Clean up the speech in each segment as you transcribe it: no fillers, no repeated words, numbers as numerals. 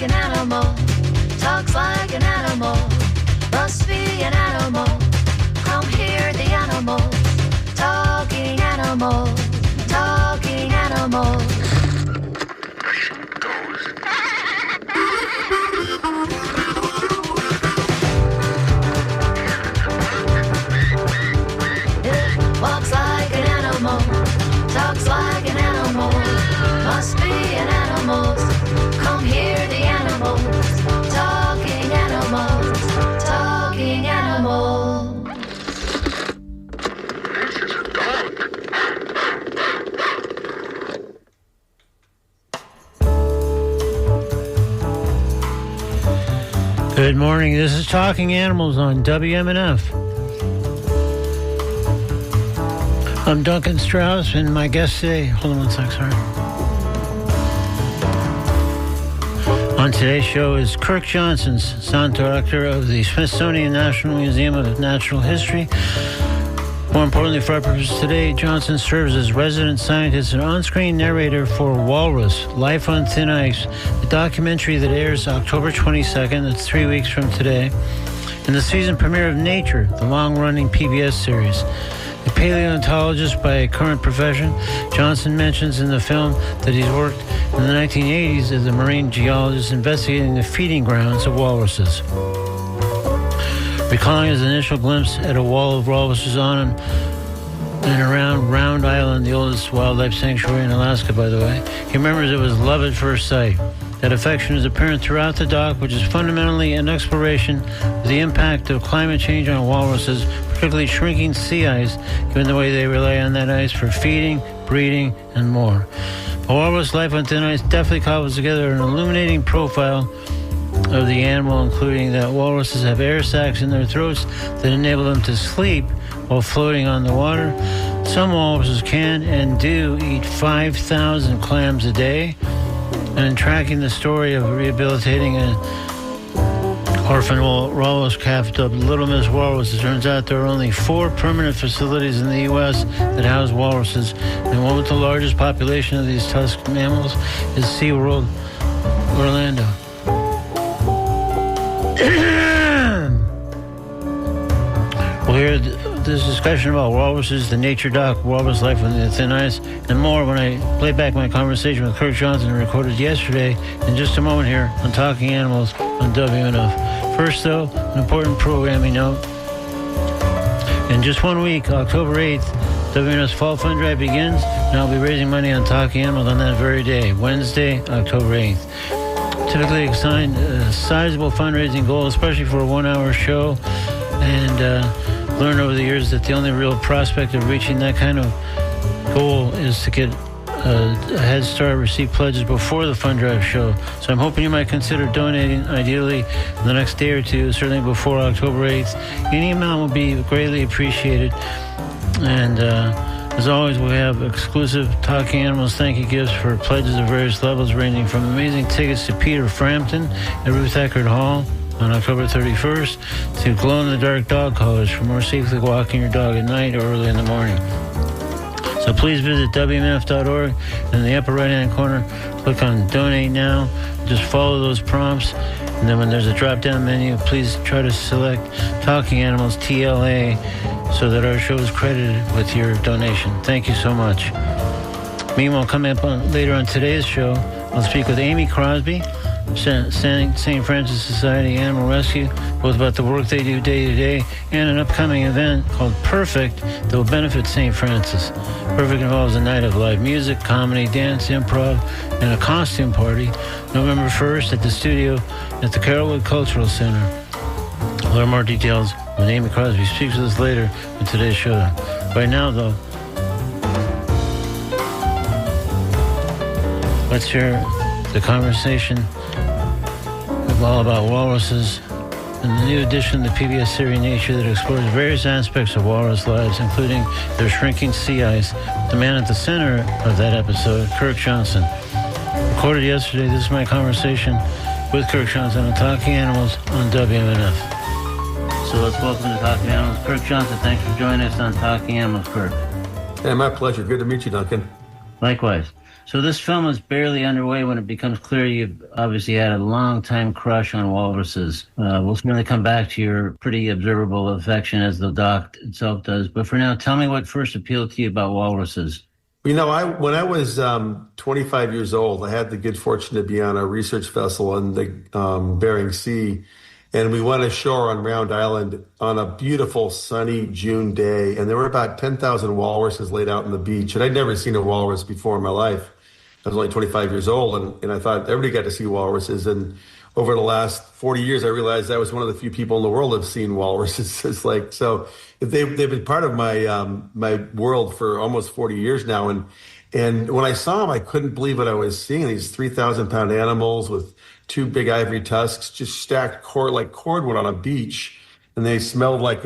an animal, talks like an animal, must be an animal. Come hear the animals, talking animals, talking animals. It walks like an animal, talks like an animal, must be an animal. Come hear the animals, talking animals, talking animals. This is a dog. Good morning. This is Talking Animals on WMNF. I'm Duncan Strauss, and my guest today... Hold on one sec, sorry. On today's show is Kirk Johnson, Sound Director of the Smithsonian National Museum of Natural History. More importantly for our purposes today, Johnson serves as resident scientist and on-screen narrator for Walrus, Life on Thin Ice, the documentary that airs October 22nd, that's 3 weeks from today, and the season premiere of Nature, the long-running PBS series. A paleontologist by current profession, Johnson mentions in the film that he's worked in the 1980s as a marine geologist investigating the feeding grounds of walruses. Recalling his initial glimpse at a wall of walruses on and around Round Island, the oldest wildlife sanctuary in Alaska, by the way, he remembers it was love at first sight. That affection is apparent throughout the doc, which is fundamentally an exploration of the impact of climate change on walruses, particularly shrinking sea ice, given the way they rely on that ice for feeding, breeding, and more. Walrus Life on Thin Ice definitely cobbles together an illuminating profile of the animal, including that walruses have air sacs in their throats that enable them to sleep while floating on the water. Some walruses can and do eat 5,000 clams a day. And in tracking the story of rehabilitating an orphan walrus calf dubbed Little Miss Walrus, it turns out there are only 4 permanent facilities in the U.S. that house walruses, and one with the largest population of these tusked mammals is SeaWorld Orlando. We'll hear this discussion about walruses, the nature doc, Walrus Life on the Thin Ice, and more when I play back my conversation with Kirk Johnson recorded yesterday in just a moment here on Talking Animals on WNF. First, though, an important programming note. In just 1 week, October 8th, WNF's Fall Fund Drive begins, and I'll be raising money on Talking Animals on that very day, Wednesday, October 8th. Typically assigned a sizable fundraising goal, especially for a 1-hour show, and learned over the years that the only real prospect of reaching that kind of goal is to get a head start, receive pledges before the fund drive show. So I'm hoping you might consider donating, ideally in the next day or two, certainly before October 8th. Any amount will be greatly appreciated. And as always, we have exclusive Talking Animals thank you gifts for pledges of various levels, ranging from amazing tickets to Peter Frampton at Ruth Eckerd Hall on October 31st to glow-in-the-dark dog collars for more safely walking your dog at night or early in the morning. So please visit WMNF.org, and in the upper right-hand corner, click on Donate Now. Just follow those prompts, and then when there's a drop-down menu, please try to select Talking Animals TLA so that our show is credited with your donation. Thank you so much. Meanwhile, coming up later on today's show, I'll speak with Amy Crosby, St. Francis Society Animal Rescue, both about the work they do day to day and an upcoming event called Perfect that will benefit St. Francis. Perfect involves a night of live music, comedy, dance, improv, and a costume party November 1st at the studio at the Carrollwood Cultural Center. We'll learn more details when Amy Crosby speaks with us later in today's show. Right now, though, let's hear the conversation all about walruses and the new edition of the PBS series Nature that explores various aspects of walrus lives, including their shrinking sea ice. The man at the center of that episode, Kirk Johnson. Recorded yesterday, this is my conversation with Kirk Johnson on Talking Animals on WMNF. So let's welcome to Talking Animals, Kirk Johnson. Thanks for joining us on Talking Animals, Kirk. Hey, my pleasure. Good to meet you, Duncan. Likewise. So this film is barely underway when it becomes clear you've obviously had a long time crush on walruses. We'll certainly come back to your pretty observable affection as the doc itself does. But for now, tell me what first appealed to you about walruses. I when I was 25 years old, I had the good fortune to be on a research vessel in the Bering Sea, and we went ashore on Round Island on a beautiful sunny June day, and there were about 10,000 walruses laid out on the beach, and I'd never seen a walrus before in my life. I was only 25 years old, and I thought everybody got to see walruses. And over the last 40 years, I realized I was one of the few people in the world that have seen walruses. It's like, so they've been part of my world for almost 40 years now. And when I saw them, I couldn't believe what I was seeing. These 3,000-pound animals with two big ivory tusks just stacked like cordwood on a beach. And they smelled like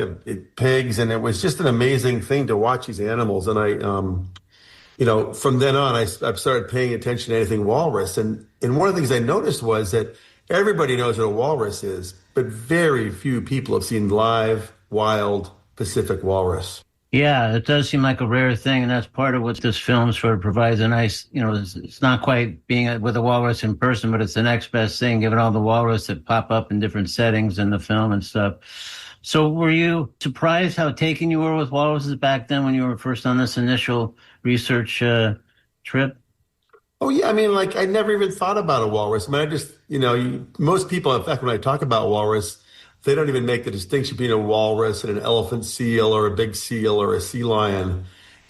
pigs. And it was just an amazing thing to watch these animals. And from then on, I've started paying attention to anything walrus. And one of the things I noticed was that everybody knows what a walrus is, but very few people have seen live, wild Pacific walrus. Yeah, it does seem like a rare thing, and that's part of what this film sort of provides a nice, it's not quite being with a walrus in person, but it's the next best thing, given all the walrus that pop up in different settings in the film and stuff. So were you surprised how taken you were with walruses back then when you were first on this initial research trip? Oh, yeah. I mean, like, I never even thought about a walrus. I mean, I just, most people, in fact, when I talk about walrus, they don't even make the distinction between a walrus and an elephant seal or a big seal or a sea lion.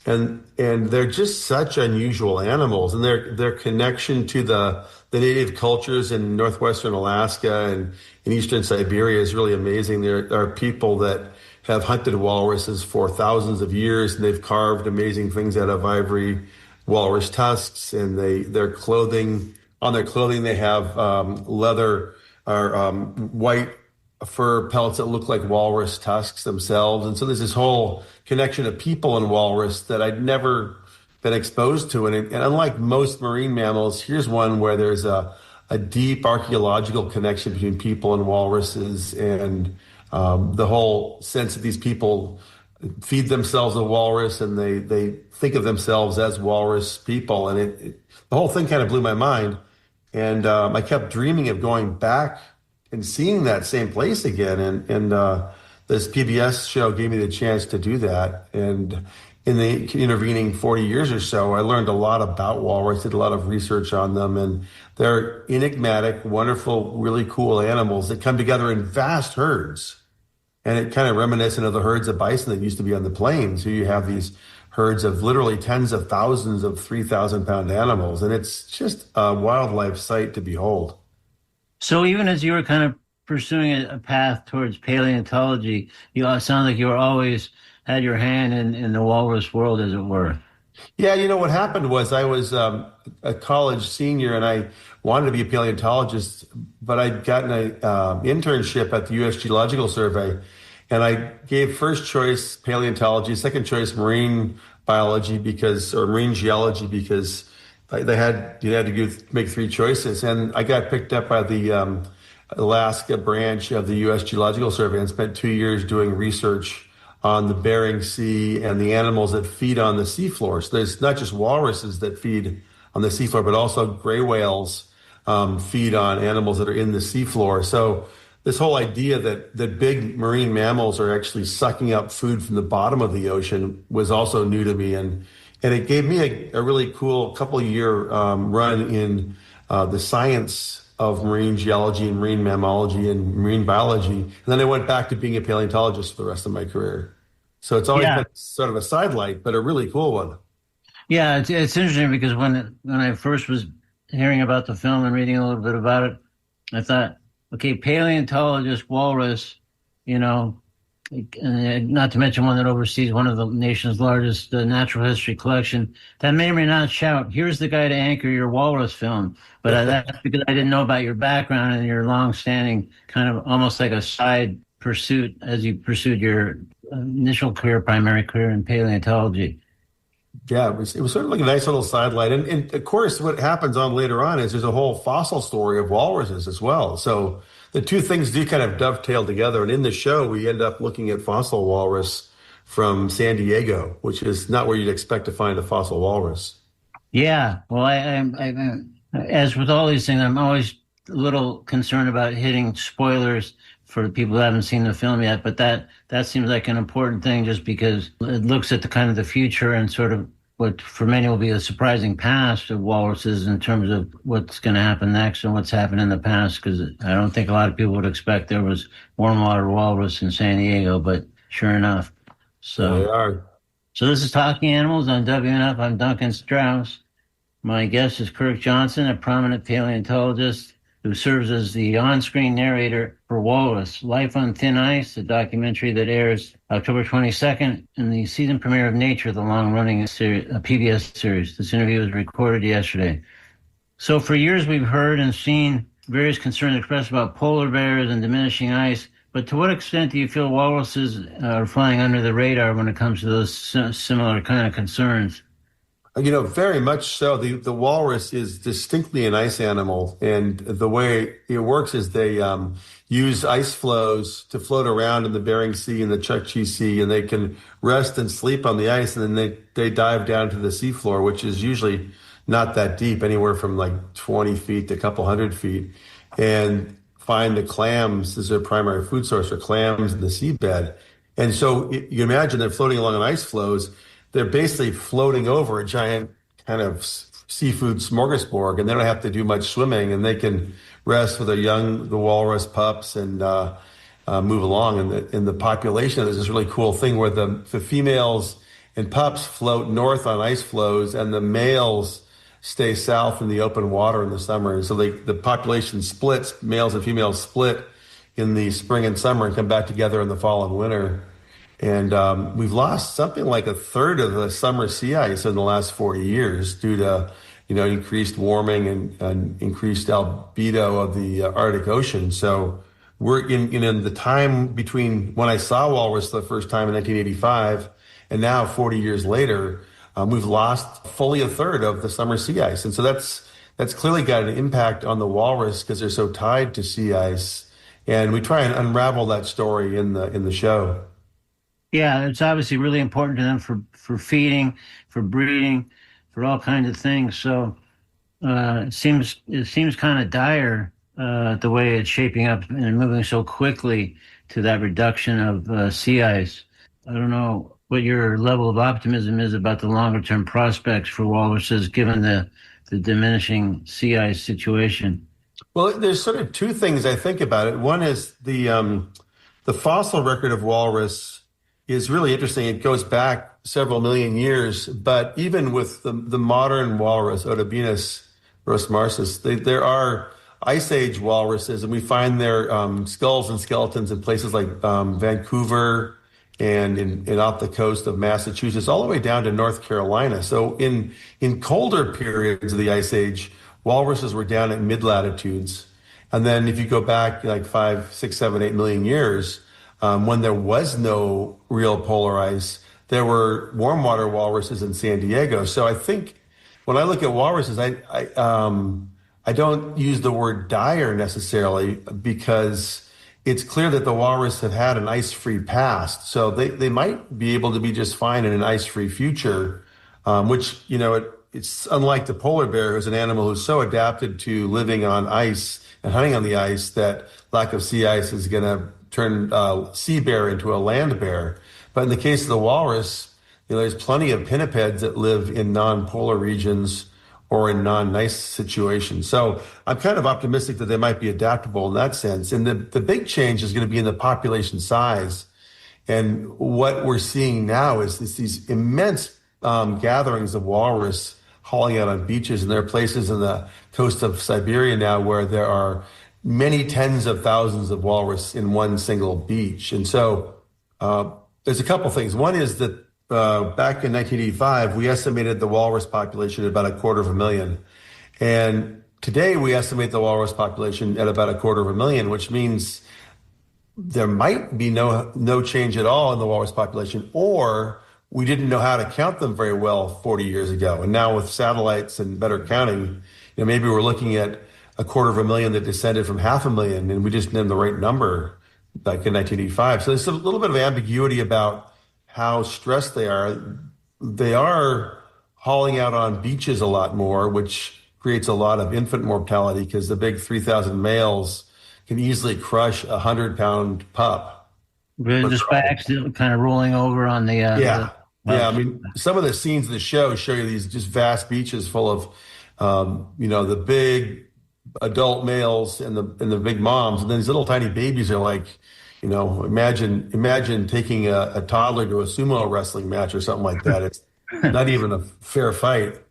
And they're just such unusual animals, and their connection to the native cultures in northwestern Alaska and in eastern Siberia is really amazing. There are people that have hunted walruses for thousands of years, and they've carved amazing things out of ivory walrus tusks, and their clothing they have leather or white fur pellets that look like walrus tusks themselves. And so there's this whole connection of people and walrus that I'd never been exposed to. And unlike most marine mammals, here's one where there's a deep archaeological connection between people and walruses, and the whole sense that these people feed themselves a walrus and they think of themselves as walrus people. And the whole thing kind of blew my mind. And I kept dreaming of going back and seeing that same place again. And this PBS show gave me the chance to do that. And in the intervening 40 years or so, I learned a lot about walrus, did a lot of research on them. And they're enigmatic, wonderful, really cool animals that come together in vast herds. And it kind of reminiscent of the herds of bison that used to be on the plains. So you have these herds of literally tens of thousands of 3,000-pound animals. And it's just a wildlife sight to behold. So even as you were kind of pursuing a path towards paleontology, you sound like you were always had your hand in the walrus world, as it were. Yeah, what happened was I was a college senior and I wanted to be a paleontologist, but I'd gotten an internship at the U.S. Geological Survey, and I gave first choice paleontology, second choice marine biology or marine geology because you had to make three choices. And I got picked up by the Alaska branch of the U.S. Geological Survey and spent 2 years doing research on the Bering Sea and the animals that feed on the seafloor. So there's not just walruses that feed on the seafloor, but also gray whales feed on animals that are in the seafloor. So this whole idea that big marine mammals are actually sucking up food from the bottom of the ocean was also new to me. And it gave me a really cool couple-year run in the science of marine geology and marine mammalogy and marine biology. And then I went back to being a paleontologist for the rest of my career. So it's always been sort of a sidelight, but a really cool one. Yeah, it's interesting because when I first was hearing about the film and reading a little bit about it, I thought, okay, paleontologist, walrus, not to mention one that oversees one of the nation's largest natural history collection, that may or may not shout, here's the guy to anchor your walrus film. But that's because I didn't know about your background and your long-standing kind of almost like a side pursuit as you pursued your initial primary career in paleontology. Yeah, it was sort of like a nice little sidelight. And of course, what happens on later on is there's a whole fossil story of walruses as well. So the two things do kind of dovetail together. And in the show, we end up looking at fossil walrus from San Diego, which is not where you'd expect to find a fossil walrus. Yeah, well, as with all these things, I'm always a little concerned about hitting spoilers for the people who haven't seen the film yet. But that seems like an important thing, just because it looks at the kind of the future and sort of what for many will be a surprising past of walruses in terms of what's going to happen next and what's happened in the past. Because I don't think a lot of people would expect there was warm water walrus in San Diego, but sure enough. There they So, are. so this is Talking Animals on WNF. I'm Duncan Strauss. My guest is Kirk Johnson, a prominent paleontologist who serves as the on-screen narrator for Walrus, Life on Thin Ice, a documentary that airs October 22nd in the season premiere of Nature, the long-running PBS series. This interview was recorded yesterday. So for years, we've heard and seen various concerns expressed about polar bears and diminishing ice. But to what extent do you feel walruses are flying under the radar when it comes to those similar kind of concerns? Very much so. The walrus is distinctly an ice animal, and the way it works is they use ice floes to float around in the Bering Sea and the Chukchi Sea, and they can rest and sleep on the ice, and then they dive down to the seafloor, which is usually not that deep, anywhere from like 20 feet to a couple hundred feet, and find the clams as their primary food source, or clams in the seabed. And so you imagine they're floating along on ice floes. They're basically floating over a giant kind of seafood smorgasbord, and they don't have to do much swimming, and they can rest with the walrus pups, and move along. And the population, there's this really cool thing where the females and pups float north on ice floes, and the males stay south in the open water in the summer. And so the population splits, males and females split in the spring and summer and come back together in the fall and winter. And we've lost something like a third of the summer sea ice in the last 40 years due to, increased warming and increased albedo of the Arctic Ocean. So we're in the time between when I saw walrus the first time in 1985 and now 40 years later, we've lost fully a third of the summer sea ice. And so that's clearly got an impact on the walrus because they're so tied to sea ice. And we try and unravel that story in the show. Yeah, it's obviously really important to them for feeding, for breeding, for all kinds of things. So it seems kind of dire the way it's shaping up and moving so quickly to that reduction of sea ice. I don't know what your level of optimism is about the longer term prospects for walruses, given the diminishing sea ice situation. Well, there's sort of two things I think about it. One is the fossil record of walrus is really interesting. It goes back several million years, but even with the modern walrus, Otobenus rosmarsis, there are ice age walruses, and we find their skulls and skeletons in places like Vancouver and off the coast of Massachusetts, all the way down to North Carolina. So in colder periods of the ice age, walruses were down at mid latitudes. And then if you go back like 5, 6, 7, 8 million years, when there was no real polar ice, there were warm water walruses in San Diego. So I think when I look at walruses, I don't use the word dire necessarily because it's clear that the walrus have had an ice-free past. So they might be able to be just fine in an ice-free future, which, it's unlike the polar bear, who's an animal who's so adapted to living on ice and hunting on the ice that lack of sea ice is going to turn sea bear into a land bear. But in the case of the walrus, there's plenty of pinnipeds that live in non-polar regions or in non-nice situations. So I'm kind of optimistic that they might be adaptable in that sense. And the big change is going to be in the population size. And what we're seeing now is these immense gatherings of walrus hauling out on beaches. And there are places in the coast of Siberia now where there are many tens of thousands of walrus in one single beach. And so there's a couple things. One is that back in 1985, we estimated the walrus population at about 250,000. And today we estimate the walrus population at about 250,000, which means there might be no change at all in the walrus population, or we didn't know how to count them very well 40 years ago. And now with satellites and better counting, maybe we're looking at 250,000 that descended from 500,000, and we just named the right number like in 1985. So there's a little bit of ambiguity about how stressed they are. They are hauling out on beaches a lot more, which creates a lot of infant mortality because the big 3,000 males can easily crush a 100-pound pup. Really, But just by accident, kind of rolling over on the yeah, yeah. I pups. mean, some of the scenes in the show show you these just vast beaches full of, the big adult males and the big moms, and then these little tiny babies are like, imagine taking a toddler to a sumo wrestling match or something like that. It's not even a fair fight.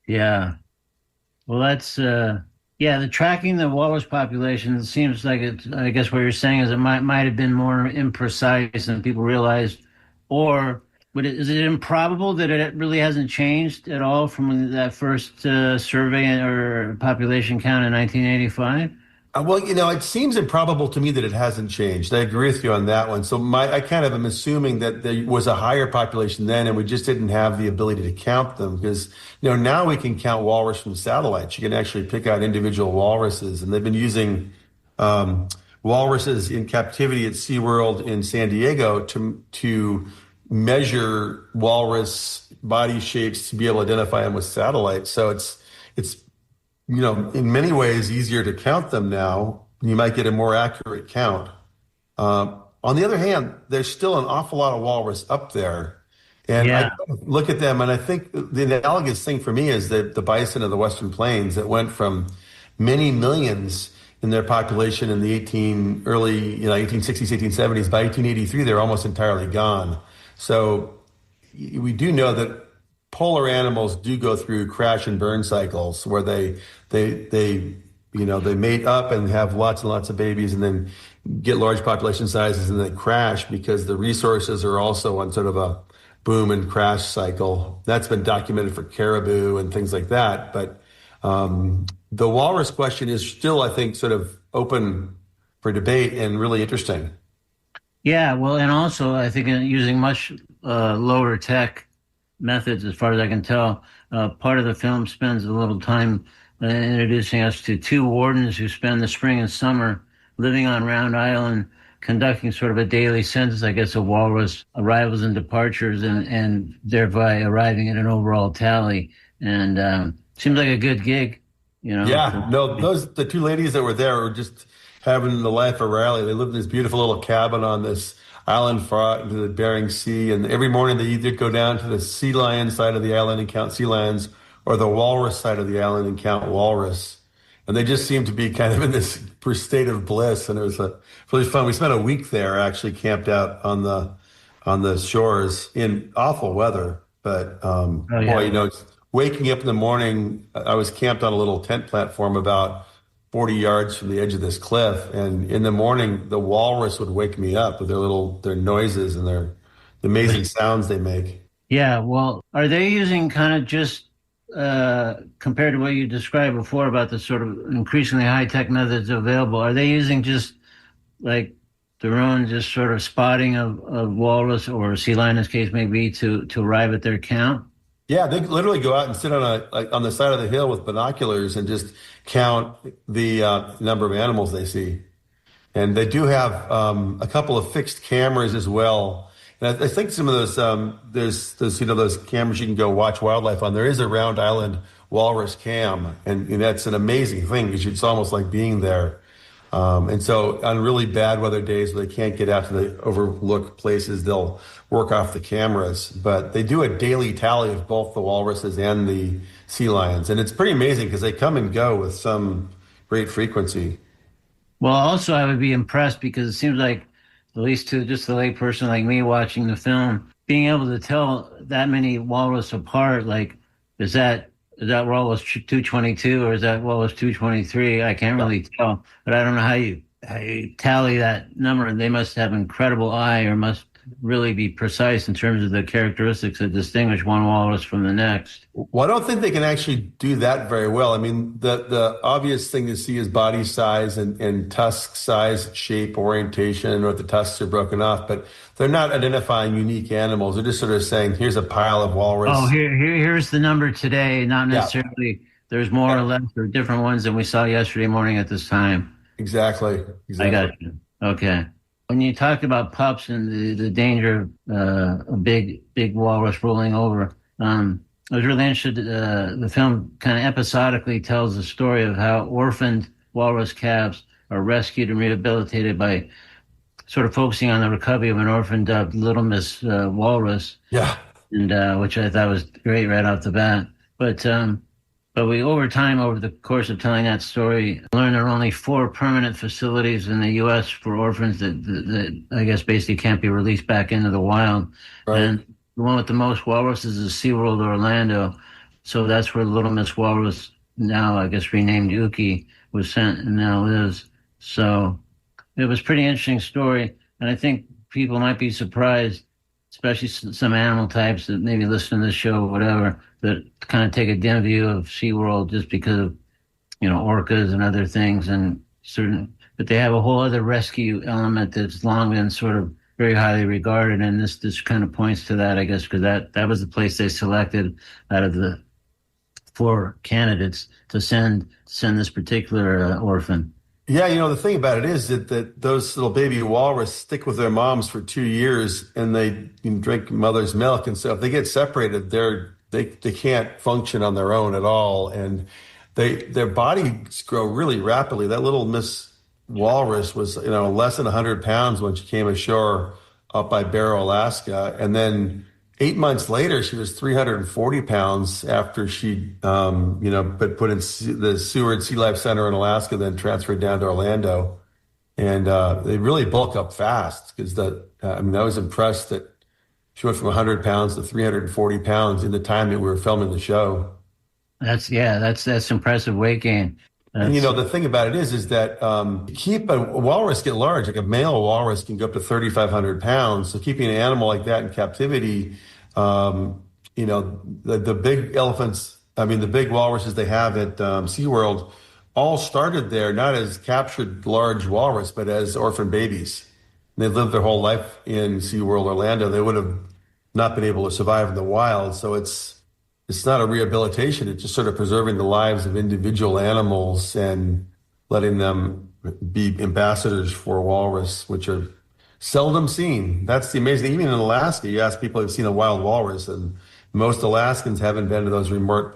Yeah. Well, that's yeah. The tracking the walrus population seems like it. I guess what you're saying is it might have been more imprecise than people realized, or is it improbable that it really hasn't changed at all from that first survey or population count in 1985? Well, it seems improbable to me that it hasn't changed. I agree with you on that one. So I kind of am assuming that there was a higher population then, and we just didn't have the ability to count them because, now we can count walrus from satellites. You can actually pick out individual walruses, and they've been using walruses in captivity at SeaWorld in San Diego to measure walrus body shapes to be able to identify them with satellites. So it's in many ways easier to count them now. You might get a more accurate count. On the other hand, there's still an awful lot of walrus up there. And I Yeah. look at them, and I think the analogous thing for me is that the bison of the Western Plains that went from many millions in their population in the 1860s, 1870s. By 1883, they're almost entirely gone. So we do know that polar animals do go through crash and burn cycles where they mate up and have lots and lots of babies and then get large population sizes and then crash because the resources are also on sort of a boom and crash cycle. That's been documented for caribou and things like that. But the walrus question is still, I think, sort of open for debate and really interesting. Yeah. Well, and also I think using much lower tech methods, as far as I can tell. Part of the film spends a little time introducing us to two wardens who spend the spring and summer living on Round Island, conducting sort of a daily census, I guess, of walrus arrivals and departures, and thereby arriving at an overall tally. And seems like a good gig, Yeah, no, the two ladies that were there were just having the life of Riley. They lived in this beautiful little cabin on this island far out into the Bering Sea, and every morning they either go down to the sea lion side of the island and count sea lions, or the walrus side of the island and count walrus. And they just seemed to be kind of in this state of bliss, and it was really fun. We spent a week there, actually camped out on the shores in awful weather, but Oh, yeah. boy, waking up in the morning, I was camped on a little tent platform about 40 yards from the edge of this cliff. And in the morning, the walrus would wake me up with their noises and the amazing sounds they make. Yeah. Well, are they using kind of just compared to what you described before about the sort of increasingly high tech methods available? Are they using just like their own just sort of spotting of walrus or sea lion, as case may be, to arrive at their count? Yeah, they literally go out and sit on the side of the hill with binoculars and just count the number of animals they see. And they do have a couple of fixed cameras as well. And I think some of those there's those cameras you can go watch wildlife on. There is a Round Island walrus cam, and that's an amazing thing because it's almost like being there. And so on really bad weather days where they can't get out to the overlooked places, they'll work off the cameras. But they do a daily tally of both the walruses and the sea lions. And it's pretty amazing because they come and go with some great frequency. Well, also, I would be impressed because it seems like, at least to just a lay person like me watching the film, being able to tell that many walrus apart, like, is that walrus 222 or is that walrus 223? I can't really tell, but I don't know how you tally that number. They must have incredible eye or must really be precise in terms of the characteristics that distinguish one walrus from the next. Well, I don't think they can actually do that very well. I mean, the obvious thing to see is body size and tusk size, shape, orientation, or if the tusks are broken off. But they're not identifying unique animals. They're just sort of saying, here's a pile of walrus. Oh, here's the number today, not Yeah. necessarily there's more or less or different ones than we saw yesterday morning at this time. Exactly. I got you. Okay. When you talked about pups and the danger of a big walrus rolling over, I was really interested. The film kind of episodically tells the story of how orphaned walrus calves are rescued and rehabilitated by sort of focusing on the recovery of an orphaned Little Miss walrus, Yeah. and which I thought was great right off the bat. But we over time, over the course of telling that story, learned there are only 4 permanent facilities in the U.S. for orphans that I guess basically can't be released back into the wild. Right. And the one with the most walruses is SeaWorld Orlando. So that's where the Little Miss Walrus, now I guess renamed Uki, was sent and now lives. So it was a pretty interesting story, and I think people might be surprised, especially some animal types that maybe listen to this show or whatever, that kind of take a dim view of SeaWorld just because of, orcas and other things and but they have a whole other rescue element that's long been sort of very highly regarded, and this kind of points to that, I guess, because that was the place they selected out of the 4 candidates to send this particular orphan. Yeah, the thing about it is that those little baby walrus stick with their moms for 2 years and they drink mother's milk. And so if they get separated, they can't function on their own at all. And their bodies grow really rapidly. That little Miss Walrus was, less than 100 pounds when she came ashore up by Barrow, Alaska. And then 8 months later, she was 340 pounds after she, but put in the Seward Sea Life Center in Alaska, then transferred down to Orlando. And they really bulk up fast because I was impressed that she went from 100 pounds to 340 pounds in the time that we were filming the show. That's impressive weight gain. And the thing about it is that keep a walrus get large, like a male walrus can go up to 3,500 pounds. So keeping an animal like that in captivity, the big elephants, the big walruses they have at SeaWorld all started there, not as captured large walrus, but as orphan babies. And they lived their whole life in SeaWorld Orlando. They would have not been able to survive in the wild. So it's not a rehabilitation. It's just sort of preserving the lives of individual animals and letting them be ambassadors for walrus, which are seldom seen. That's the amazing thing. Even in Alaska, you ask people who've seen a wild walrus, and most Alaskans haven't been to those remote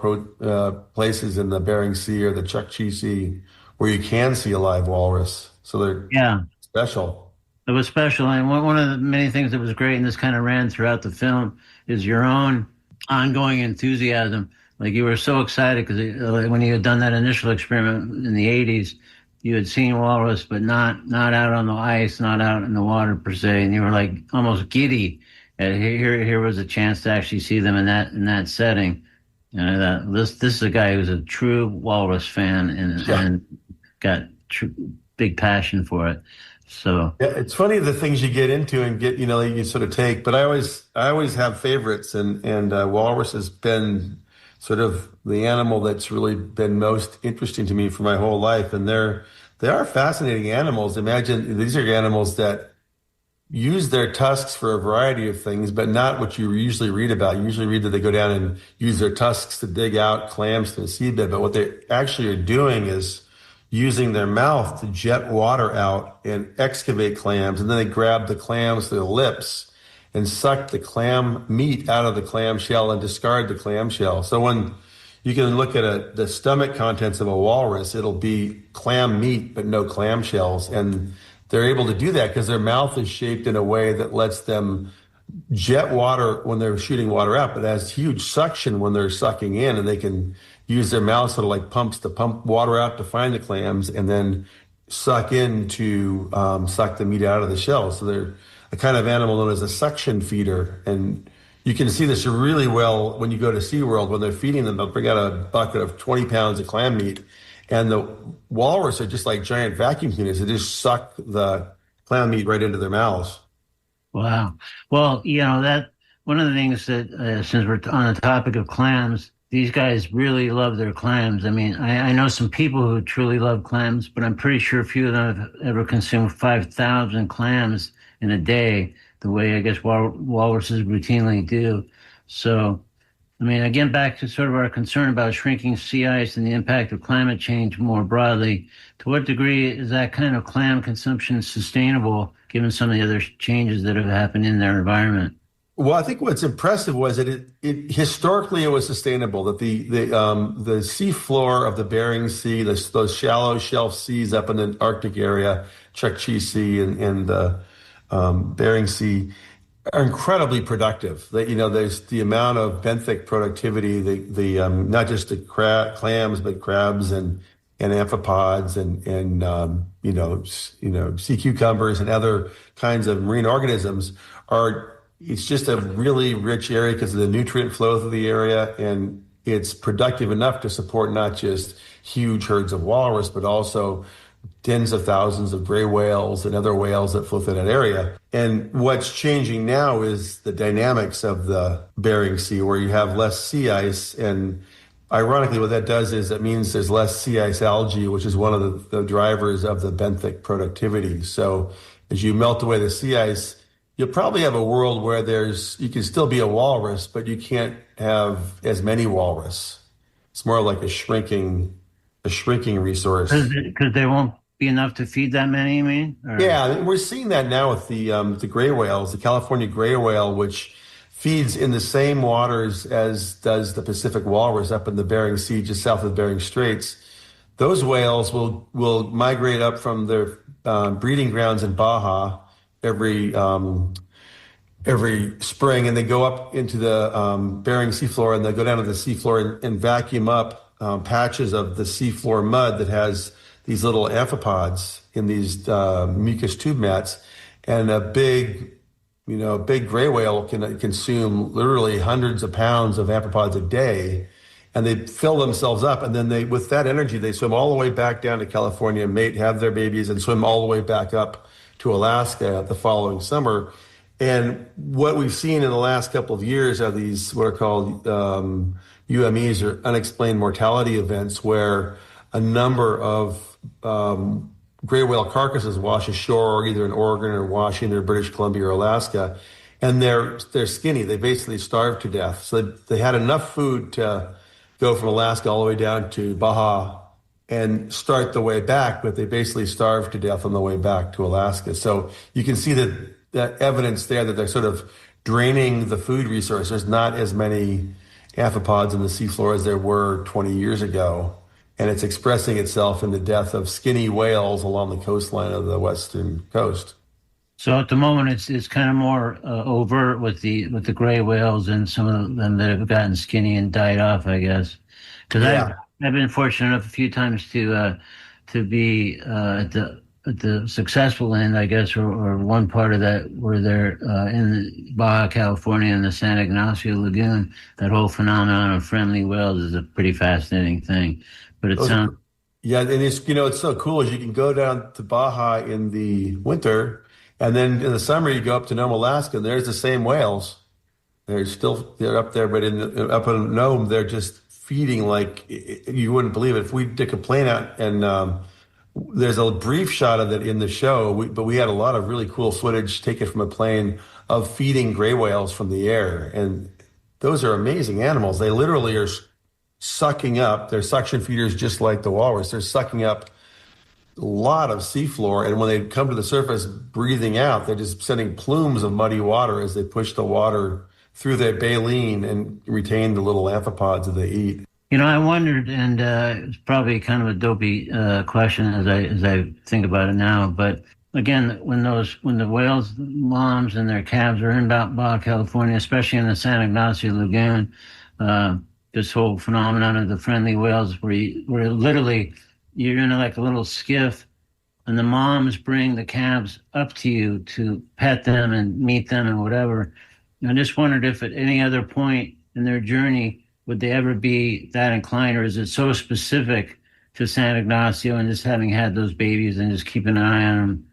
places in the Bering Sea or the Chukchi Sea where you can see a live walrus. So they're special. It was special. And one of the many things that was great, and this kind of ran throughout the film, is your own ongoing enthusiasm. Like you were so excited because when you had done that initial experiment in the 80s, you had seen walrus, but not out on the ice, not out in the water per se, and you were like almost giddy. Here was a chance to actually see them in that setting. And I thought, this is a guy who's a true walrus fan and got big passion for it. So yeah, it's funny the things you get into and get, you sort of take. But I always have favorites, and walrus has been sort of the animal that's really been most interesting to me for my whole life. And they are fascinating animals. Imagine these are animals that use their tusks for a variety of things, but not what you usually read about. You usually read that they go down and use their tusks to dig out clams to the seabed. But what they actually are doing is using their mouth to jet water out and excavate clams. And then they grab the clams to their lips and suck the clam meat out of the clam shell and discard the clam shell. So when you can look at the stomach contents of a walrus, it'll be clam meat, but no clam shells. And they're able to do that because their mouth is shaped in a way that lets them jet water when they're shooting water out, but it has huge suction when they're sucking in, and they can use their mouth sort of like pumps to pump water out to find the clams and then suck in to suck the meat out of the shell. So they're a kind of animal known as a suction feeder. And you can see this really well when you go to SeaWorld. When they're feeding them, they'll bring out a bucket of 20 pounds of clam meat. And the walrus are just like giant vacuum cleaners. They just suck the clam meat right into their mouths. Wow. Well, that one of the things that since we're on the topic of clams, these guys really love their clams. I mean, I know some people who truly love clams, but I'm pretty sure few of them have ever consumed 5,000 clams in a day, the way I guess walruses routinely do. So, I mean, again, back to sort of our concern about shrinking sea ice and the impact of climate change more broadly. To what degree is that kind of clam consumption sustainable, given some of the other changes that have happened in their environment? Well, I think what's impressive was that it historically it was sustainable. That the sea floor of the Bering Sea, those shallow shelf seas up in the Arctic area, Chukchi Sea and the Bering Sea, are incredibly productive. There's the amount of benthic productivity, the not just the clams, but crabs and amphipods and sea cucumbers and other kinds of marine organisms are. It's just a really rich area because of the nutrient flow through the area, and it's productive enough to support not just huge herds of walrus, but also tens of thousands of gray whales and other whales that flow through that area. And what's changing now is the dynamics of the Bering Sea, where you have less sea ice. And ironically, what that does is it means there's less sea ice algae, which is one of the drivers of the benthic productivity. So as you melt away the sea ice, you'll probably have a world where you can still be a walrus, but you can't have as many walrus. It's more like a shrinking resource. Because there won't be enough to feed that many, you mean? Or? Yeah, we're seeing that now with the gray whales, the California gray whale, which feeds in the same waters as does the Pacific walrus up in the Bering Sea, just south of the Bering Straits. Those whales will migrate up from their breeding grounds in Baja every spring, and they go up into the Bering seafloor, and they go down to the seafloor and vacuum up patches of the seafloor mud that has these little amphipods in these mucus tube mats, and a big gray whale can consume literally hundreds of pounds of amphipods a day, and they fill themselves up, and then with that energy, they swim all the way back down to California, mate, have their babies, and swim all the way back up to Alaska the following summer. And what we've seen in the last couple of years are these what are called UMEs, or unexplained mortality events, where a number of gray whale carcasses wash ashore either in Oregon or Washington or British Columbia or Alaska, and they're skinny. They basically starved to death. So they had enough food to go from Alaska all the way down to Baja and start the way back, but they basically starved to death on the way back to Alaska. So you can see that evidence there that they're sort of draining the food resource. There's not as many amphipods in the seafloor as there were 20 years ago, and it's expressing itself in the death of skinny whales along the coastline of the western coast. So at the moment, it's kind of more overt with the gray whales and some of them that have gotten skinny and died off, I guess. Because I've been fortunate enough a few times to be at the successful end, I guess, or one part of that where they're in Baja California in the San Ignacio Lagoon. That whole phenomenon of friendly whales is a pretty fascinating thing. But it sounds and it's so cool is you can go down to Baja in the winter, and then in the summer you go up to Nome, Alaska, and there's the same whales. They're up there, but up in Nome they're just feeding like you wouldn't believe it. If we took a plane out, and there's a brief shot of it in the show, but we had a lot of really cool footage taken from a plane of feeding gray whales from the air. And those are amazing animals. They literally are sucking up, they're suction feeders just like the walrus. They're sucking up a lot of seafloor, and when they come to the surface breathing out, they're just sending plumes of muddy water as they push the water through their baleen and retain the little amphipods that they eat. I wondered, and it's probably kind of a dopey question as I think about it now, but again, when the whales, moms and their calves are in Baja California, especially in the San Ignacio Lagoon, this whole phenomenon of the friendly whales, where literally you're in like a little skiff, and the moms bring the calves up to you to pet them and meet them and whatever. I just wondered if at any other point in their journey would they ever be that inclined, or is it so specific to San Ignacio and just having had those babies and just keeping an eye on them?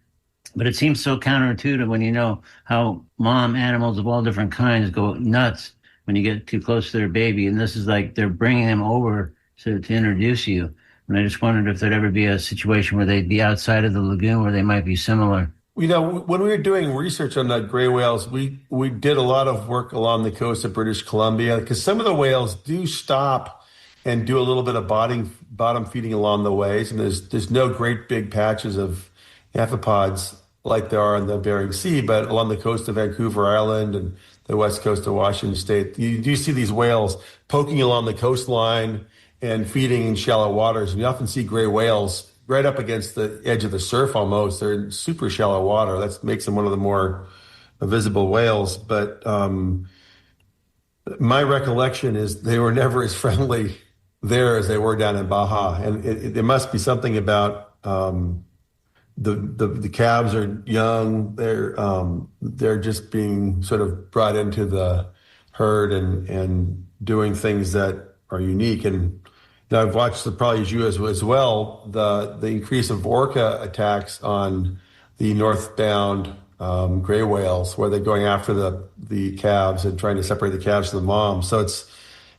But it seems so counterintuitive when you know how mom animals of all different kinds go nuts when you get too close to their baby. And this is like they're bringing them over to introduce you. And I just wondered if there'd ever be a situation where they'd be outside of the lagoon where they might be similar. When we were doing research on the gray whales, we did a lot of work along the coast of British Columbia, because some of the whales do stop and do a little bit of bottom feeding along the ways. And there's no great big patches of amphipods like there are in the Bering Sea, but along the coast of Vancouver Island and the west coast of Washington State. You do see these whales poking along the coastline and feeding in shallow waters. And you often see gray whales right up against the edge of the surf almost. They're in super shallow water. That makes them one of the more visible whales. But my recollection is they were never as friendly there as they were down in Baja. And there must be something about the calves are young. They're just being sort of brought into the herd and doing things that are unique. And I've watched probably as you as well the increase of orca attacks on the northbound gray whales, where they're going after the calves and trying to separate the calves from the mom. So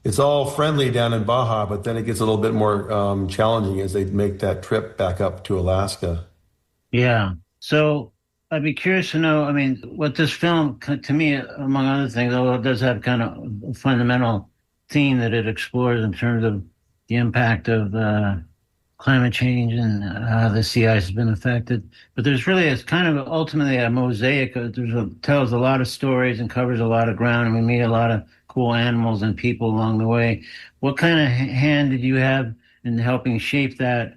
it's all friendly down in Baja, but then it gets a little bit more challenging as they make that trip back up to Alaska. Yeah. So I'd be curious to know, I mean, what this film, to me, among other things, although it does have kind of a fundamental theme that it explores in terms of the impact of climate change and how the sea ice has been affected. But it's kind of ultimately a mosaic. Tells a lot of stories and covers a lot of ground, and we meet a lot of cool animals and people along the way. What kind of hand did you have in helping shape that,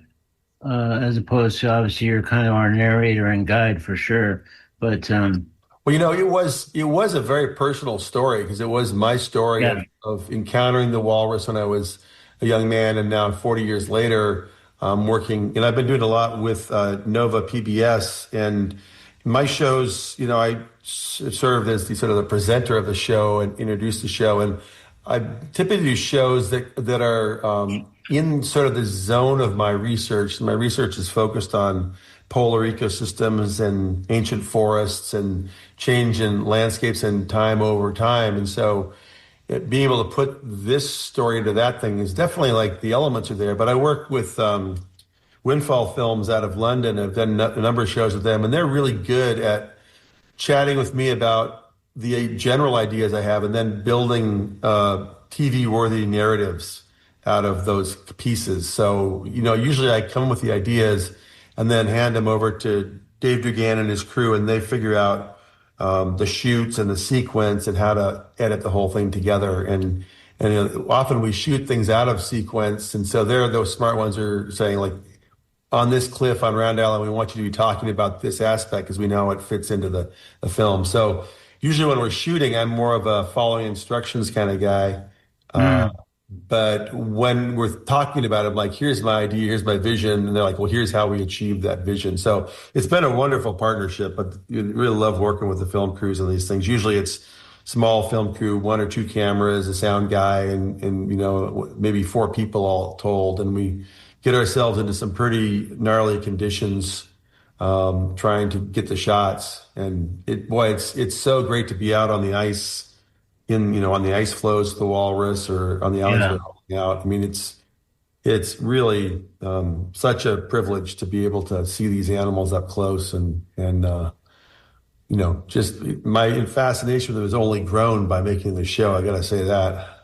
as opposed to, obviously, you're kind of our narrator and guide for sure. But well, it was a very personal story, because it was my story of encountering the walrus when I was a young man, and now 40 years later, working, and I've been doing a lot with Nova PBS, and my shows, I served as the presenter of the show and introduced the show, and I typically do shows that are in sort of the zone of my research. My research is focused on polar ecosystems and ancient forests and change in landscapes and time over time, and so being able to put this story into that thing is definitely, like, the elements are there. But I work with Windfall Films out of London. I've done a number of shows with them, and they're really good at chatting with me about the general ideas I have and then building TV-worthy narratives out of those pieces. So, usually I come with the ideas and then hand them over to Dave Dugan and his crew, and they figure out the shoots and the sequence and how to edit the whole thing together. And often we shoot things out of sequence. And so those smart ones are saying, like, on this cliff on Round Island, we want you to be talking about this aspect because we know it fits into the film. So usually when we're shooting, I'm more of a following instructions kind of guy. But when we're talking about it, I'm like, here's my idea, here's my vision. And they're like, well, here's how we achieve that vision. So it's been a wonderful partnership, but you really love working with the film crews on these things. Usually it's small film crew, 1 or 2 cameras, a sound guy, and maybe 4 people all told. And we get ourselves into some pretty gnarly conditions, trying to get the shots. And it's so great to be out on the ice, on the ice floes, the walrus, or on the islands we're holding out. I mean, it's really such a privilege to be able to see these animals up close, and just my fascination with it has only grown by making the show. I got to say that.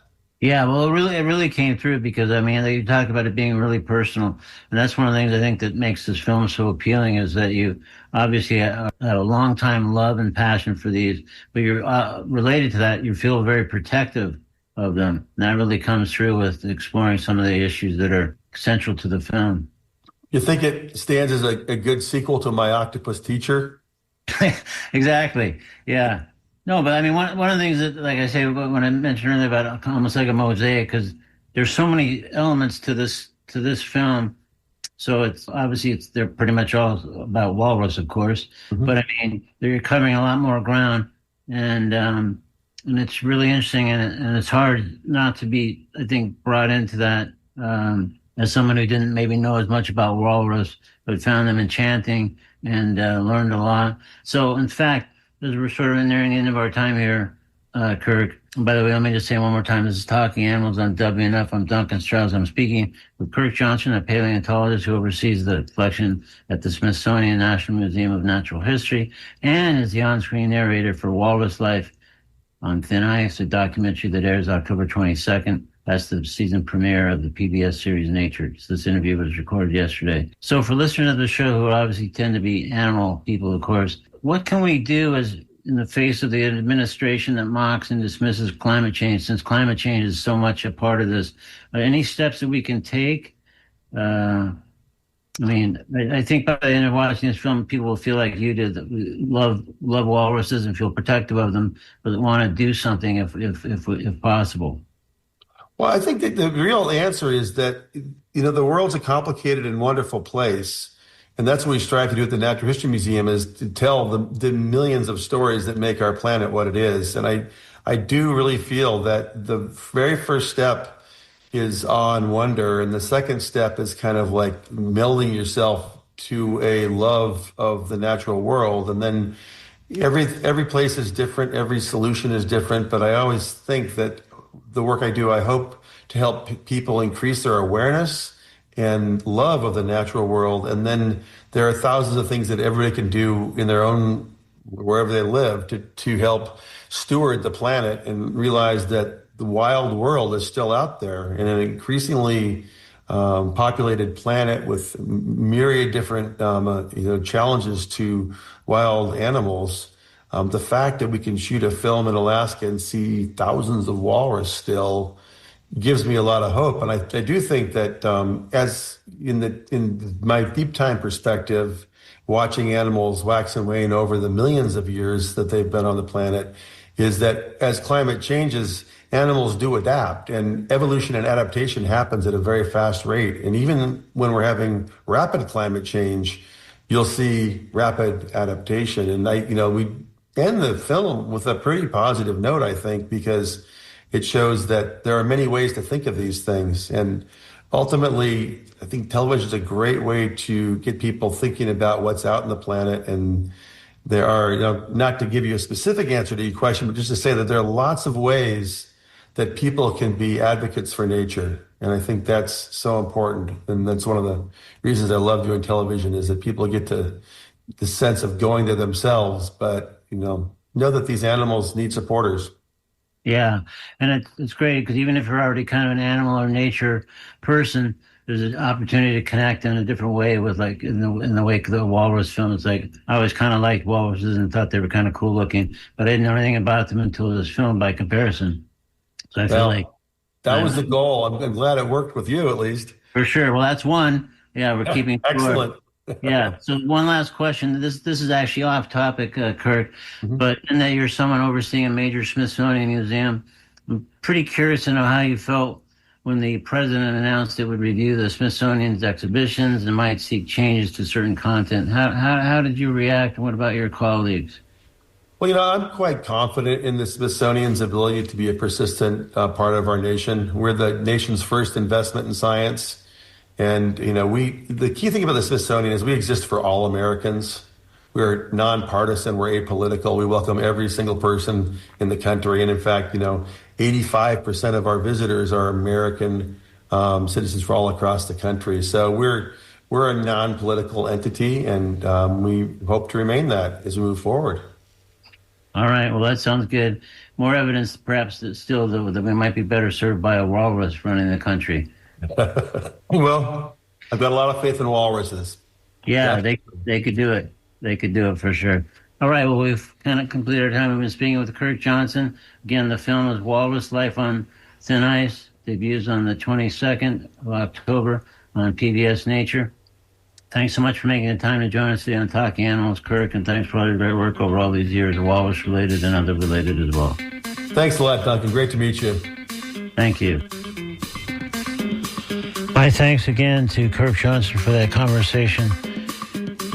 Yeah, well, it really came through because, I mean, you talk about it being really personal, and that's one of the things I think that makes this film so appealing, is that you obviously have a long time love and passion for these, but you're related to that, you feel very protective of them. And that really comes through with exploring some of the issues that are central to the film. You think it stands as a good sequel to My Octopus Teacher? Exactly, yeah. No, but I mean, one of the things that, like I say, when I mentioned earlier about almost like a mosaic, because there's so many elements to this film. So they're pretty much all about walrus, of course. Mm-hmm. But I mean, they're covering a lot more ground, and it's really interesting, and it's hard not to be, I think, brought into that as someone who didn't maybe know as much about walrus, but found them enchanting and learned a lot. So, in fact, as we're sort of nearing the end of our time here, Kirk. And by the way, let me just say one more time, this is Talking Animals on WNF. I'm Duncan Strauss. I'm speaking with Kirk Johnson, a paleontologist who oversees the collection at the Smithsonian National Museum of Natural History and is the on-screen narrator for Walrus Life on Thin Ice, a documentary that airs October 22nd. That's the season premiere of the PBS series Nature. So this interview was recorded yesterday. So for listeners of the show who obviously tend to be animal people, of course, what can we do as in the face of the administration that mocks and dismisses climate change, since climate change is so much a part of this, any steps that we can take? I think by the end of watching this film, people will feel like you did, that we love walruses and feel protective of them, but want to do something if possible. Well, I think that the real answer is that, the world's a complicated and wonderful place. And that's what we strive to do at the Natural History Museum, is to tell the millions of stories that make our planet what it is. And I do really feel that the very first step is awe and wonder, and the second step is kind of like melding yourself to a love of the natural world. And then every place is different, every solution is different, but I always think that the work I do, I hope to help people increase their awareness and love of the natural world. And then there are thousands of things that everybody can do in their own, wherever they live, to help steward the planet and realize that the wild world is still out there in an increasingly populated planet with myriad different challenges to wild animals. The fact that we can shoot a film in Alaska and see thousands of walrus still gives me a lot of hope. And I do think that as in my deep time perspective, watching animals wax and wane over the millions of years that they've been on the planet, is that as climate changes, animals do adapt, and evolution and adaptation happens at a very fast rate. And even when we're having rapid climate change, you'll see rapid adaptation. And we end the film with a pretty positive note, I think, because it shows that there are many ways to think of these things. And ultimately, I think television is a great way to get people thinking about what's out in the planet. And there are, not to give you a specific answer to your question, but just to say that there are lots of ways that people can be advocates for nature. And I think that's so important. And that's one of the reasons I love doing television, is that people get to the sense of going to themselves, but, know that these animals need supporters. Yeah. And it's great, because even if you're already kind of an animal or nature person, there's an opportunity to connect in a different way with, like, in the wake of the walrus film. It's like, I always kind of liked walruses and thought they were kind of cool looking, but I didn't know anything about them until this film by comparison. So I feel like that was the goal. I'm glad it worked with you, at least. For sure. Well, that's one. Yeah, we're keeping excellent. Yeah. So one last question. This is actually off topic, Kurt, but in that you're someone overseeing a major Smithsonian museum, I'm pretty curious to know how you felt when the president announced it would review the Smithsonian's exhibitions and might seek changes to certain content. How did you react, and what about your colleagues? Well, I'm quite confident in the Smithsonian's ability to be a persistent part of our nation. We're the nation's first investment in science. And, the key thing about the Smithsonian is we exist for all Americans. We're nonpartisan, we're apolitical. We welcome every single person in the country. And in fact, 85% of our visitors are American citizens from all across the country. So we're a non-political entity, and we hope to remain that as we move forward. All right. Well, that sounds good. More evidence, perhaps, that we might be better served by a walrus running the country. Well, I've got a lot of faith in walruses. Yeah, they could do it. They could do it for sure. All right. Well, we've kind of completed our time. We've been speaking with Kurt Johnson. Again, the film is Walrus Life on Thin Ice. Debuts on the 22nd of October on PBS Nature. Thanks so much for making the time to join us today on Talking Animals, Kirk, and thanks for all your great work over all these years, walrus-related and other-related as well. Thanks a lot, Duncan. Great to meet you. Thank you. My thanks again to Kirk Johnson for that conversation.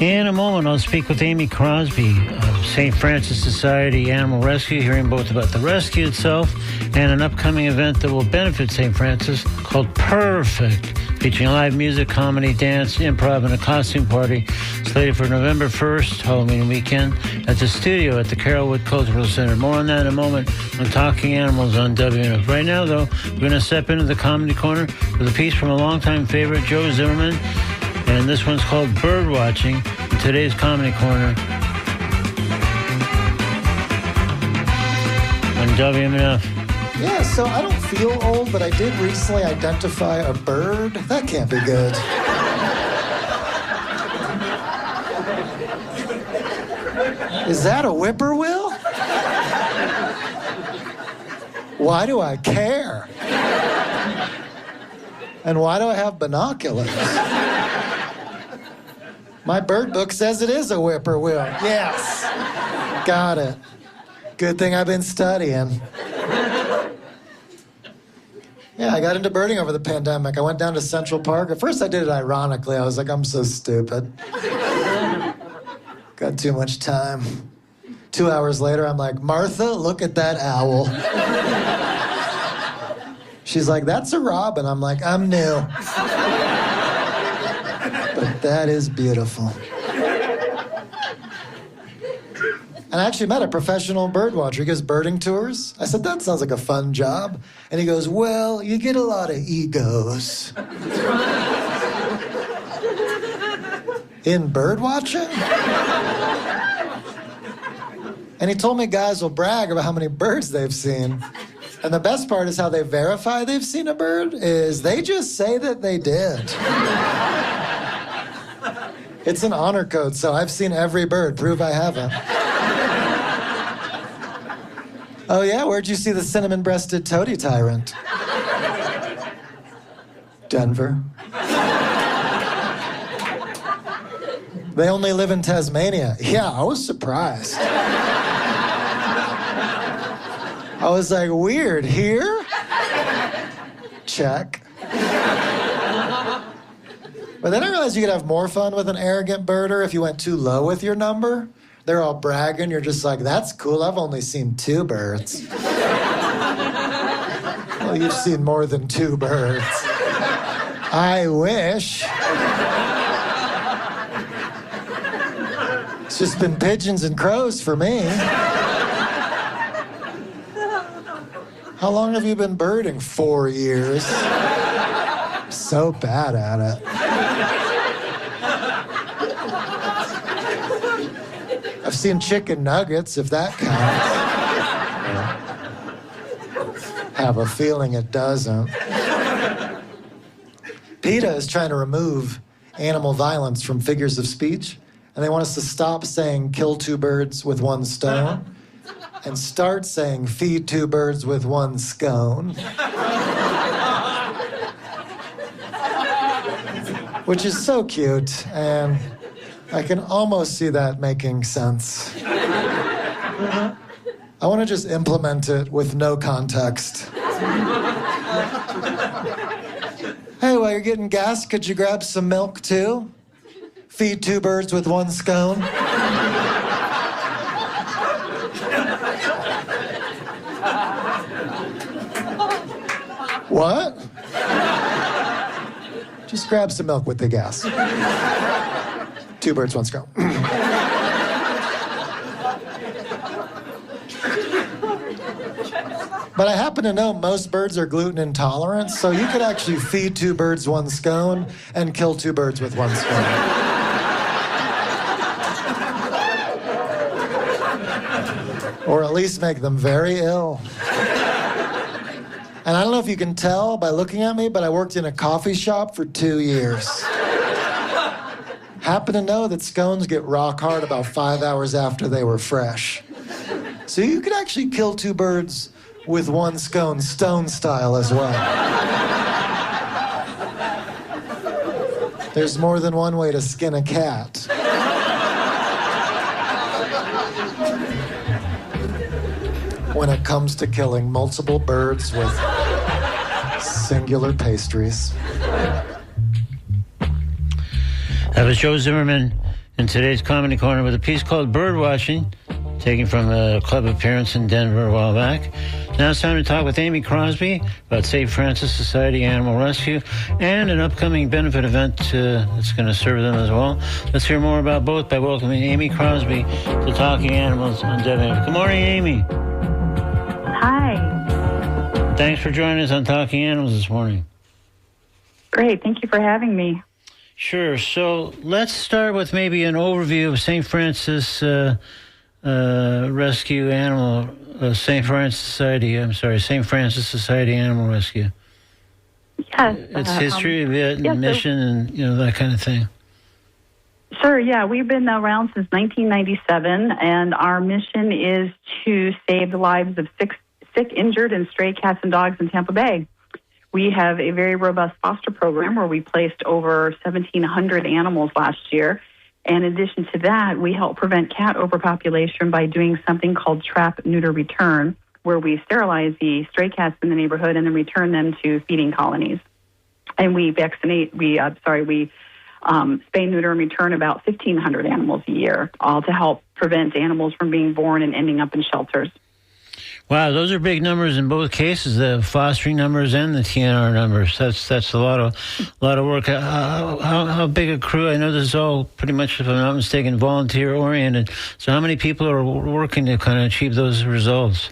In a moment, I'll speak with Amy Crosby of St. Francis Society Animal Rescue, hearing both about the rescue itself and an upcoming event that will benefit St. Francis called Perfect, featuring live music, comedy, dance, improv, and a costume party slated for November 1st, Halloween weekend, at the studio at the Carrollwood Cultural Center. More on that in a moment on Talking Animals on WNF. Right now, though, we're going to step into the Comedy Corner with a piece from a longtime favorite, Joe Zimmerman, and this one's called Bird Watching in today's Comedy Corner on WMNF. Yeah, so I don't feel old, but I did recently identify a bird. That can't be good. Is that a whippoorwill? Why do I care? And why do I have binoculars? My bird book says it is a whippoorwill. Yes. Got it. Good thing I've been studying. Yeah, I got into birding over the pandemic. I went down to Central Park. At first I did it ironically. I was like, I'm so stupid. Got too much time. 2 hours later, I'm like, Martha, look at that owl. She's like, that's a robin. I'm like, I'm new. But that is beautiful. And I actually met a professional bird watcher. He gives birding tours. I said, that sounds like a fun job. And he goes, well, you get a lot of egos. In bird watching? And he told me guys will brag about how many birds they've seen. And the best part is how they verify they've seen a bird is they just say that they did. It's an honor code, so I've seen every bird. Prove I haven't. Oh yeah? Where'd you see the cinnamon-breasted toady tyrant? Denver. They only live in Tasmania. Yeah, I was surprised. I was like, weird, here? Check. But then I realized you could have more fun with an arrogant birder if you went too low with your number. They're all bragging. You're just like, that's cool. I've only seen 2 birds. Well, you've seen more than 2 birds. I wish. It's just been pigeons and crows for me. How long have you been birding? 4 years. So bad at it. I've seen chicken nuggets, if that counts. Have a feeling it doesn't. PETA is trying to remove animal violence from figures of speech, and they want us to stop saying kill 2 birds with 1 stone and start saying feed 2 birds with 1 scone. Which is so cute, and I can almost see that making sense. I want to just implement it with no context. Hey, while you're getting gas, could you grab some milk too? Feed 2 birds with 1 scone. What? Just grab some milk with the gas. 2 birds, 1 scone. But I happen to know most birds are gluten intolerant, so you could actually feed 2 birds 1 scone and kill 2 birds with 1 scone. Or at least make them very ill. And I don't know if you can tell by looking at me, but I worked in a coffee shop for 2 years. Happen to know that scones get rock hard about 5 hours after they were fresh. So you could actually kill 2 birds with 1 scone, stone style as well. There's more than one way to skin a cat. When it comes to killing multiple birds with singular pastries. That was Joe Zimmerman in today's Comedy Corner with a piece called Bird Watching, taken from a club appearance in Denver a while back. Now it's time to talk with Amy Crosby about St. Francis Society Animal Rescue and an upcoming benefit event that's going to serve them as well. Let's hear more about both by welcoming Amy Crosby to Talking Animals on WFM. Good morning, Amy. Hi. Thanks for joining us on Talking Animals this morning. Great. Thank you for having me. Sure. So let's start with maybe an overview of St. Francis Rescue Animal, St. Francis Society Animal Rescue. Yes. Its history of it and mission and, that kind of thing. Sure, yeah. We've been around since 1997, and our mission is to save the lives of sick, injured, and stray cats and dogs in Tampa Bay. We have a very robust foster program where we placed over 1,700 animals last year. And in addition to that, we help prevent cat overpopulation by doing something called trap, neuter, return, where we sterilize the stray cats in the neighborhood and then return them to feeding colonies. And we spay, neuter, and return about 1,500 animals a year, all to help prevent animals from being born and ending up in shelters. Wow, those are big numbers in both cases, the fostering numbers and the TNR numbers. That's a lot of work. How big a crew? I know this is all pretty much, if I'm not mistaken, volunteer oriented. So how many people are working to kind of achieve those results?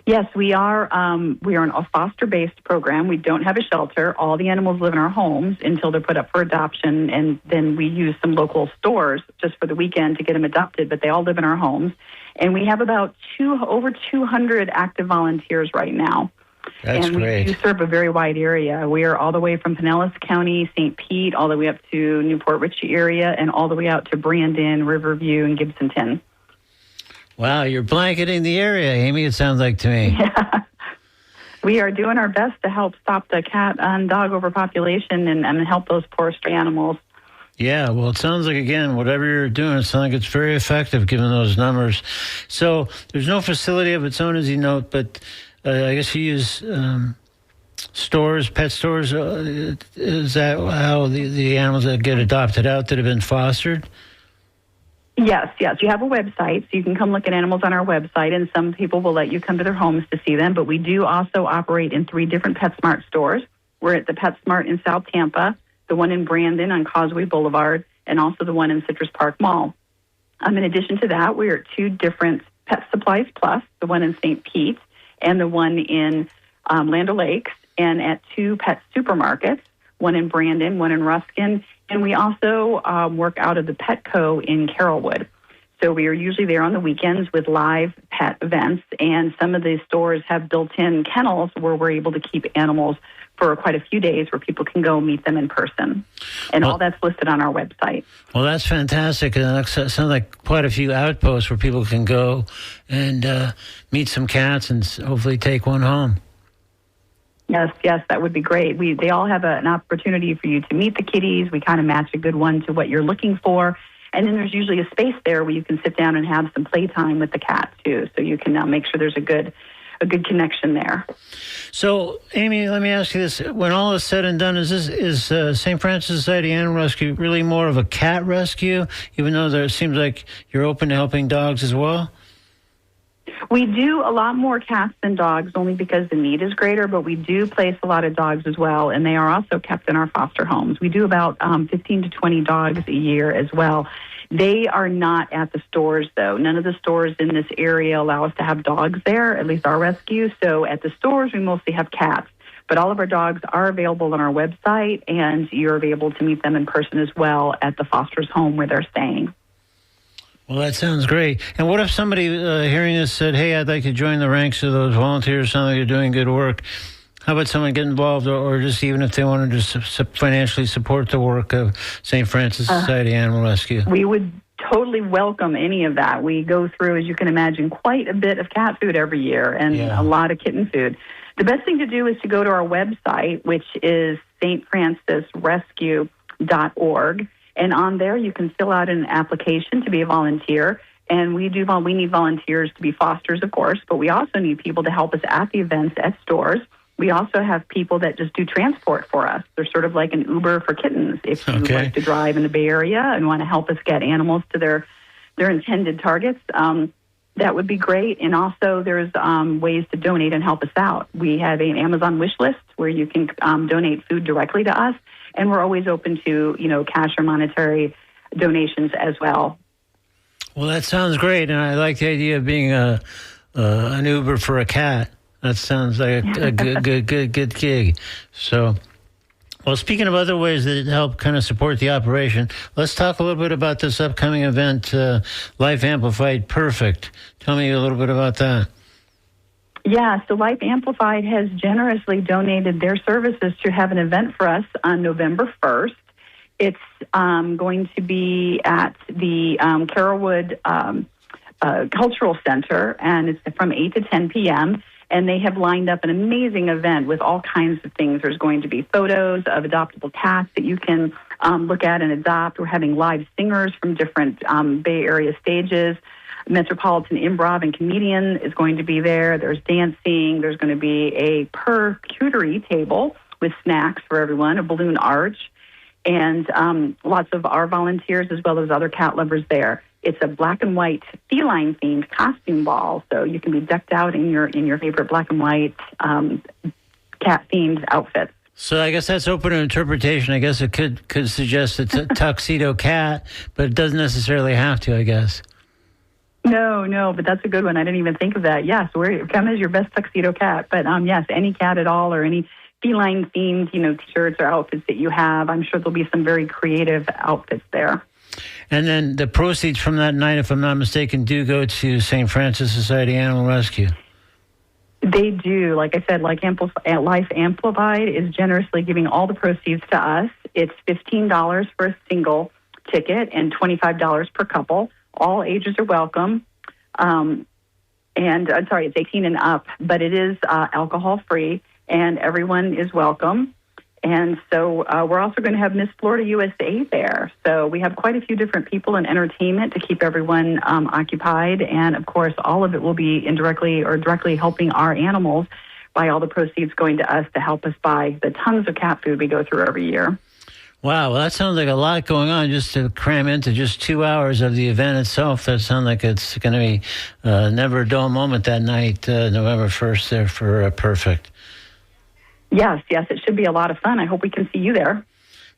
Yes, we are a foster-based program. We don't have a shelter. All the animals live in our homes until they're put up for adoption, and then we use some local stores just for the weekend to get them adopted, but they all live in our homes. And we have about over 200 active volunteers right now. That's great. And we do serve a very wide area. We are all the way from Pinellas County, St. Pete, all the way up to Newport Richey area, and all the way out to Brandon, Riverview, and Gibsonton. Wow, you're blanketing the area, Amy, it sounds like to me. Yeah. We are doing our best to help stop the cat and dog overpopulation and help those poor stray animals. Yeah, well, it sounds like, again, whatever you're doing, it sounds like it's very effective given those numbers. So there's no facility of its own, as you note, but I guess you use stores, pet stores. Is that how the animals that get adopted out that have been fostered? Yes. You have a website, so you can come look at animals on our website, and some people will let you come to their homes to see them. But we do also operate in 3 different PetSmart stores. We're at the PetSmart in South Tampa, the one in Brandon on Causeway Boulevard, and also the one in Citrus Park Mall. In addition to that, we're at 2 different Pet Supplies Plus, the one in St. Pete and the one in Land O'Lakes, and at 2 pet supermarkets, one in Brandon, one in Ruskin, and we also work out of the Petco in Carrollwood. So we are usually there on the weekends with live pet events, and some of these stores have built-in kennels where we're able to keep animals for quite a few days where people can go meet them in person. And all that's listed on our website. Well, that's fantastic. And that sounds like quite a few outposts where people can go and meet some cats and hopefully take one home. Yes, that would be great. They all have an opportunity for you to meet the kitties. We kind of match a good one to what you're looking for. And then there's usually a space there where you can sit down and have some playtime with the cat, too. So you can make sure there's a good connection there. So, Amy, let me ask you this. When all is said and done, is St. Francis Society Animal Rescue really more of a cat rescue, even though it seems like you're open to helping dogs as well? We do a lot more cats than dogs, only because the need is greater, but we do place a lot of dogs as well, and they are also kept in our foster homes. We do about 15 to 20 dogs a year as well. They are not at the stores, though. None of the stores in this area allow us to have dogs there, at least our rescue. So at the stores, we mostly have cats. But all of our dogs are available on our website, and you're able to meet them in person as well at the foster's home where they're staying. Well, that sounds great. And what if somebody hearing this said, hey, I'd like to join the ranks of those volunteers, sound like you're doing good work. How about someone get involved, or just even if they wanted to financially support the work of St. Francis Society Animal Rescue? We would totally welcome any of that. We go through, as you can imagine, quite a bit of cat food every year and a lot of kitten food. The best thing to do is to go to our website, which is stfrancisrescue.org. And on there, you can fill out an application to be a volunteer. And we need volunteers to be fosters, of course, but we also need people to help us at the events at stores. We also have people that just do transport for us. They're sort of like an Uber for kittens. If you like to drive in the Bay Area and want to help us get animals to their intended targets, that would be great. And also there's ways to donate and help us out. We have an Amazon wish list where you can donate food directly to us. And we're always open to, cash or monetary donations as well. Well, that sounds great. And I like the idea of being an Uber for a cat. That sounds like a good gig. So, well, speaking of other ways that help kind of support the operation, let's talk a little bit about this upcoming event, Life Amplified Perfect. Tell me a little bit about that. Yeah, so Life Amplified has generously donated their services to have an event for us on November 1st. It's going to be at the Carrollwood cultural center, and it's from 8 to 10 p.m., and they have lined up an amazing event with all kinds of things. There's going to be photos of adoptable cats that you can look at and adopt. We're having live singers from different Bay Area stages. Metropolitan Improv and Comedian is going to be there. There's dancing. There's going to be a charcuterie table with snacks for everyone, a balloon arch, and lots of our volunteers as well as other cat lovers there. It's a black and white feline-themed costume ball, so you can be decked out in your favorite black and white cat-themed outfits. So I guess that's open to interpretation. I guess it could suggest it's a tuxedo cat, but it doesn't necessarily have to, I guess. No, but that's a good one. I didn't even think of that. Yes, come as your best tuxedo cat. But yes, any cat at all or any feline-themed, T-shirts or outfits that you have. I'm sure there'll be some very creative outfits there. And then the proceeds from that night, if I'm not mistaken, do go to St. Francis Society Animal Rescue. They do. Like I said, Life Amplified is generously giving all the proceeds to us. It's $15 for a single ticket and $25 per couple. All ages are welcome. And I'm sorry, it's 18 and up, but it is alcohol-free, and everyone is welcome. And so we're also going to have Miss Florida USA there. So we have quite a few different people in entertainment to keep everyone occupied. And, of course, all of it will be indirectly or directly helping our animals by all the proceeds going to us to help us buy the tons of cat food we go through every year. Wow, well, that sounds like a lot going on just to cram into just 2 hours of the event itself. That sounds like it's going to be never a dull moment that night, November 1st there for Perfect. Yes, it should be a lot of fun. I hope we can see you there.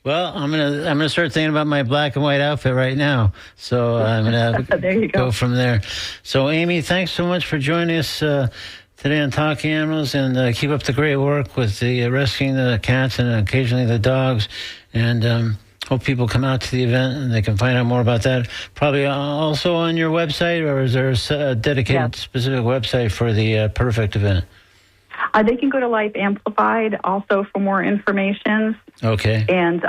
Well, I'm gonna start thinking about my black and white outfit right now. So I'm gonna there you go from there. So Amy, thanks so much for joining us today on Talking Animals, and keep up the great work with the rescuing the cats and occasionally the dogs. And hope people come out to the event and they can find out more about that. Probably also on your website, or is there a dedicated specific website for the Perfect event? They can go to Life Amplified also for more information. Okay. And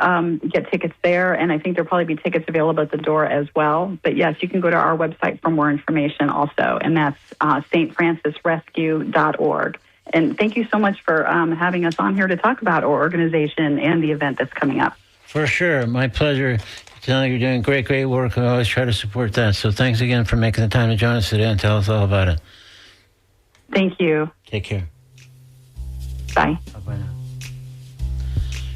get tickets there. And I think there'll probably be tickets available at the door as well. But yes, you can go to our website for more information also. And that's stfrancisrescue.org. And thank you so much for having us on here to talk about our organization and the event that's coming up. For sure. My pleasure. You're doing great work. I always try to support that. So thanks again for making the time to join us today and tell us all about it. Thank you. Take care. Bye. Bye-bye now.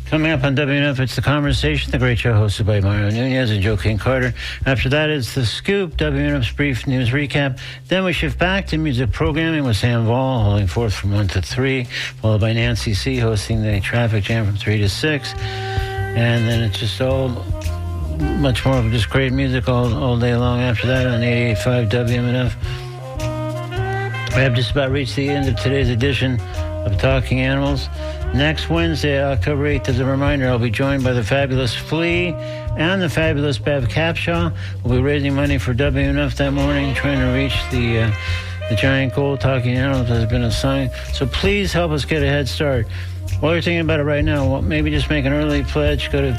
Coming up on WNF, it's The Conversation, the great show hosted by Mario Nunez and Joe King Carter. After that, it's The Scoop, WNF's brief news recap. Then we shift back to music programming with Sam Vall holding forth from 1 to 3, followed by Nancy C. hosting the traffic jam from 3 to 6. And then it's just all much more of just great music all day long after that on 88.5 WMNF. We have just about reached the end of today's edition of Talking Animals. Next Wednesday, October 8th, as a reminder, I'll be joined by the fabulous Flea and the fabulous Bev Capshaw. We'll be raising money for WNF that morning, trying to reach the giant goal Talking Animals has been assigned. So please help us get a head start. While you're thinking about it right now, maybe just make an early pledge. Go to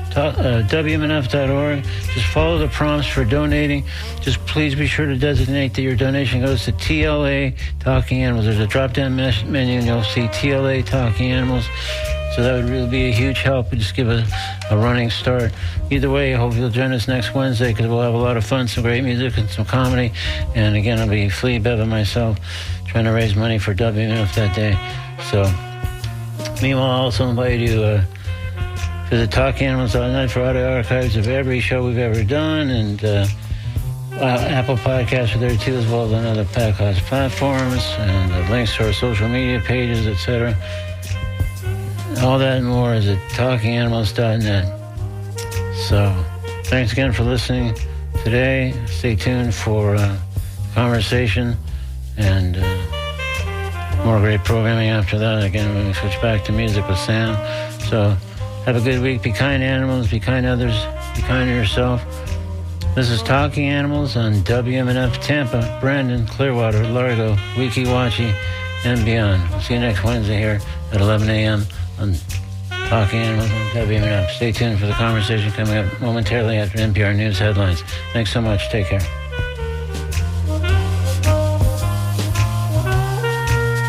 WMNF.org. Just follow the prompts for donating. Just please be sure to designate that your donation goes to TLA Talking Animals. There's a drop-down menu and you'll see TLA Talking Animals. So that would really be a huge help. Just give a running start. Either way, I hope you'll join us next Wednesday because we'll have a lot of fun, some great music and some comedy. And again, I'll be Flea, Bev, and myself trying to raise money for WMNF that day. So meanwhile, I also invite you to visit TalkAnimals.net for audio archives of every show we've ever done, and Apple Podcasts are there too, as well as on other podcast platforms, and links to our social media pages, etc. All that and more is at TalkingAnimals.net. So, thanks again for listening today. Stay tuned for conversation and more great programming after that. Again, we're going to switch back to music with Sam. So, have a good week. Be kind to animals. Be kind to others. Be kind to yourself. This is Talking Animals on WMNF Tampa, Brandon, Clearwater, Largo, Weeki Wachee, and beyond. We'll see you next Wednesday here at 11 a.m. on Talking Animals on WMNF. Stay tuned for the conversation coming up momentarily after NPR News headlines. Thanks so much. Take care.